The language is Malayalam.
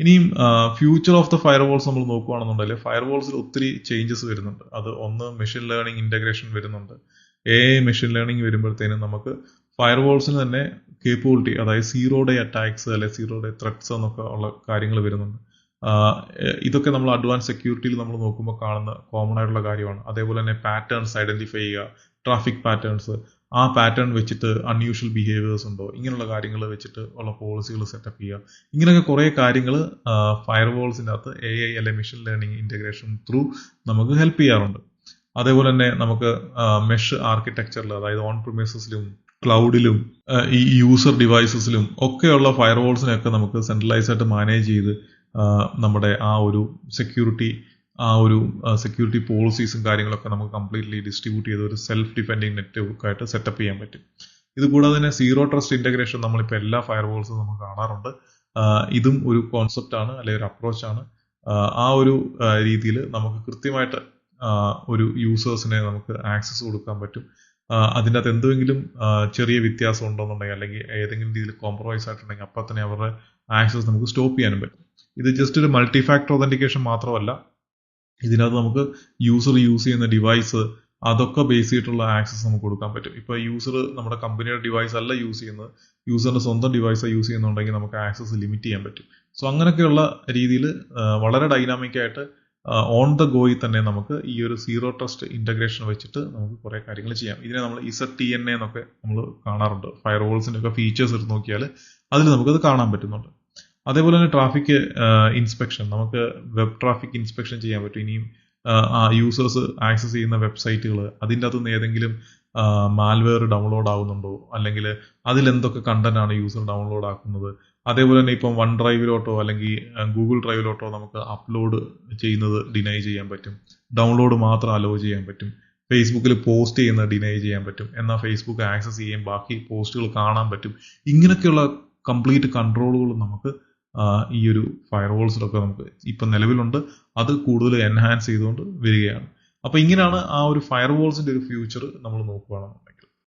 ഇനിയും ഫ്യൂച്ചർ ഓഫ് ദ ഫയർവാൾസ് നമ്മൾ നോക്കുകയാണെന്നുണ്ടെങ്കിൽ ഫയർവാൾസിൽ ഒത്തിരി ചേഞ്ചസ് വരുന്നുണ്ട്. അത് ഒന്ന് മെഷീൻ ലേണിംഗ് ഇന്റഗ്രേഷൻ വരുന്നുണ്ട്. മെഷീൻ ലേണിംഗ് വരുമ്പോഴത്തേനും നമുക്ക് ഫയർവാൾസിന് തന്നെ കേപ്പബിലിറ്റി, അതായത് സീറോ ഡേ അറ്റാക്സ് അല്ലെ സീറോ ഡേ ത്രെറ്റ്സ് എന്നൊക്കെ ഉള്ള കാര്യങ്ങൾ വരുന്നുണ്ട്. ഇതൊക്കെ നമ്മൾ അഡ്വാൻസ് സെക്യൂരിറ്റിയിൽ നമ്മൾ നോക്കുമ്പോൾ കാണുന്ന കോമൺ ആയിട്ടുള്ള കാര്യമാണ്. അതേപോലെ തന്നെ പാറ്റേൺസ് ഐഡന്റിഫൈ ചെയ്യുക, ട്രാഫിക് പാറ്റേൺസ്, ആ പാറ്റേൺ വെച്ചിട്ട് അൺയൂഷ്വൽ ബിഹേവിയേഴ്സ് ഉണ്ടോ, ഇങ്ങനെയുള്ള കാര്യങ്ങൾ വെച്ചിട്ട് ഉള്ള പോളിസികൾ സെറ്റപ്പ് ചെയ്യുക. ഇങ്ങനെയൊക്കെ കുറേ കാര്യങ്ങൾ ഫയർവാൾസിൻ്റെ അകത്ത് AI അല്ലെ മെഷീൻ ലേണിംഗ് ഇന്റഗ്രേഷൻ ത്രൂ നമുക്ക് ഹെൽപ്പ് ചെയ്യാറുണ്ട്. അതേപോലെ തന്നെ നമുക്ക് മെഷ് ആർക്കിടെക്ചറിൽ, അതായത് ഓൺ പ്രിമൈസസിലും ക്ലൗഡിലും ഈ യൂസർ ഡിവൈസസിലും ഒക്കെയുള്ള ഫയർവാൾസിനെയൊക്കെ നമുക്ക് സെൻട്രലൈസ് ആയിട്ട് മാനേജ് ചെയ്ത് നമ്മുടെ ആ ഒരു സെക്യൂരിറ്റി പോളിസീസും കാര്യങ്ങളൊക്കെ നമുക്ക് കംപ്ലീറ്റ്ലി ഡിസ്ട്രിബ്യൂട്ട് ചെയ്ത് ഒരു സെൽഫ് ഡിഫെൻഡിങ് നെറ്റ്വർക്ക് ആയിട്ട് സെറ്റപ്പ് ചെയ്യാൻ പറ്റും. ഇത് കൂടാതെ തന്നെ സീറോ ട്രസ്റ്റ് ഇന്റഗ്രേഷൻ നമ്മളിപ്പോൾ എല്ലാ ഫയർവാൾസും നമുക്ക് കാണാറുണ്ട്. ഇതും ഒരു കോൺസെപ്റ്റ് ആണ്, അല്ലെങ്കിൽ ഒരു അപ്രോച്ച് ആണ്. ആ ഒരു രീതിയിൽ നമുക്ക് കൃത്യമായിട്ട് ഒരു യൂസേഴ്സിനെ നമുക്ക് ആക്സസ് കൊടുക്കാൻ പറ്റും. അതിൻ്റെ അകത്ത് എന്തെങ്കിലും ചെറിയ വ്യത്യാസം ഉണ്ടോന്നുണ്ടെങ്കിൽ, അല്ലെങ്കിൽ ഏതെങ്കിലും രീതിയിൽ കോംപ്രമൈസ് ആയിട്ടുണ്ടെങ്കിൽ അപ്പം തന്നെ അവരുടെ ആക്സസ് നമുക്ക് സ്റ്റോപ്പ് ചെയ്യാനും പറ്റും. ഇത് ജസ്റ്റ് ഒരു മൾട്ടി ഫാക്ടർ ഒതന്റിക്കേഷൻ മാത്രമല്ല, ഇതിനകത്ത് നമുക്ക് യൂസർ യൂസ് ചെയ്യുന്ന ഡിവൈസ് അതൊക്കെ ബേസ് ചെയ്തിട്ടുള്ള ആക്സസ് നമുക്ക് കൊടുക്കാൻ പറ്റും. ഇപ്പോൾ യൂസർ നമ്മുടെ കമ്പനിയുടെ ഡിവൈസ് അല്ല യൂസ് ചെയ്യുന്നത്, യൂസറിന്റെ സ്വന്തം ഡിവൈസ് യൂസ് ചെയ്യുന്നുണ്ടെങ്കിൽ നമുക്ക് ആക്സസ് ലിമിറ്റ് ചെയ്യാൻ പറ്റും. സോ അങ്ങനെയൊക്കെയുള്ള രീതിയിൽ വളരെ ഡൈനാമിക് ആയിട്ട് ഓൺ ദ ഗോയിൽ തന്നെ നമുക്ക് ഈ ഒരു സീറോ ട്രസ്റ്റ് ഇന്റഗ്രേഷൻ വെച്ചിട്ട് നമുക്ക് കുറെ കാര്യങ്ങൾ ചെയ്യാം. ഇതിനെ നമ്മൾ ZTNA എന്നൊക്കെ നമ്മൾ കാണാറുണ്ട്. ഫയർവാൾസിന്റെ ഒക്കെ ഫീച്ചേഴ്സ് എടുത്ത് നോക്കിയാൽ അതിൽ നമുക്കത് കാണാൻ പറ്റുന്നുണ്ട്. അതേപോലെ തന്നെ ട്രാഫിക് ഇൻസ്പെക്ഷൻ, നമുക്ക് വെബ് ട്രാഫിക് ഇൻസ്പെക്ഷൻ ചെയ്യാൻ പറ്റും. ഇനിയും യൂസേഴ്സ് ആക്സസ് ചെയ്യുന്ന വെബ്സൈറ്റുകൾ, അതിൻ്റെ അകത്തുനിന്ന് ഏതെങ്കിലും മാൽവെയർ ഡൗൺലോഡ് ആകുന്നുണ്ടോ, അല്ലെങ്കിൽ അതിലെന്തൊക്കെ കണ്ടന്റ് ആണ് യൂസർ ഡൗൺലോഡ് ആക്കുന്നത്. അതേപോലെ തന്നെ ഇപ്പം വൺ ഡ്രൈവിലോട്ടോ അല്ലെങ്കിൽ ഗൂഗിൾ ഡ്രൈവിലോട്ടോ നമുക്ക് അപ്ലോഡ് ചെയ്യുന്നത് ഡിനൈ ചെയ്യാൻ പറ്റും, ഡൗൺലോഡ് മാത്രം അലോ ചെയ്യാൻ പറ്റും. ഫേസ്ബുക്കിൽ പോസ്റ്റ് ചെയ്യുന്നത് ഡിനൈ ചെയ്യാൻ പറ്റും, എന്നാൽ ഫേസ്ബുക്ക് ആക്സസ് ചെയ്യാൻ ബാക്കി പോസ്റ്റുകൾ കാണാൻ പറ്റും. ഇങ്ങനെയൊക്കെയുള്ള കംപ്ലീറ്റ് കൺട്രോളുകൾ നമുക്ക് ഈ ഒരു ഫയർവാൾസിലൊക്കെ നമുക്ക് ഇപ്പം നിലവിലുണ്ട്. അത് കൂടുതൽ എൻഹാൻസ് ചെയ്തുകൊണ്ട് വരികയാണ്. അപ്പൊ ഇങ്ങനെയാണ് ആ ഒരു ഫയർവാൾസിന്റെ ഒരു ഫ്യൂച്ചർ നമ്മൾ നോക്കുകയാണെന്നുണ്ടെങ്കിൽ.